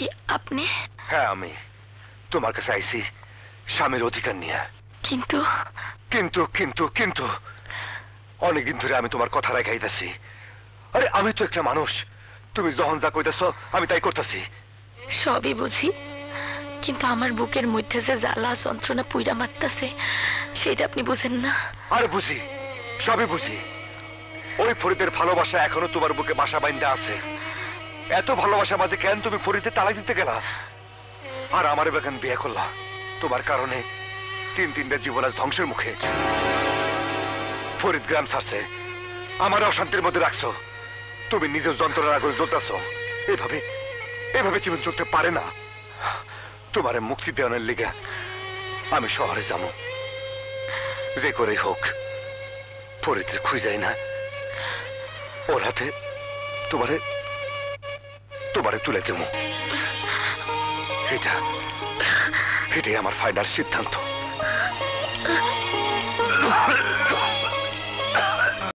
কি আপনি? হ্যাঁ আমি তোমার কাছে আইছি স্বামীর অধিকার নিয়ে। কিন্তু কিন্তু কিন্তু কিন্তু অনেকদিন ধরে আমি তোমার কথা রেখাইতেছি। আরে আমি তো একটা মানুষ, তুমি যখন যা কইতেছ আমি তাই করতেছি। সবই বুঝি, কিন্তু আমার বুকের মধ্যে যে জ্বালা যন্ত্রণা পুইরা মারতাছে সেটা আপনি বুঝেন না। আরে বুঝি, সবই বুঝি। ওই ফরিদের ভালোবাসা এখনো তোমার বুকে বাসা বাইন্দা আছে। এত ভালোবাসা মাঝে কেন তুমি ফরিদের তালাক দিতে গেলা? আর আমার বেগান বিয়ে করলা তোমার কারণে। তিনটা জীবন আজ ধ্বংসের মুখে। ফরিদ গ্রাম ছাড়ছে, আমার অশান্তির মধ্যে রাখছো। তুমি নিজের যন্ত্রণার আগুনে জ্বলতেছ। এভাবে এভাবে জীবন চলতে পারে না। তোমার মুক্তি দেওয়ানোর লিগে আমি শহরে যাবো, যে করে হোক ফরিদের খুঁজাই না ওর হাতে তোমারে তোমারে তুলে দেবো। এটাই আমার ফাইনাল সিদ্ধান্ত।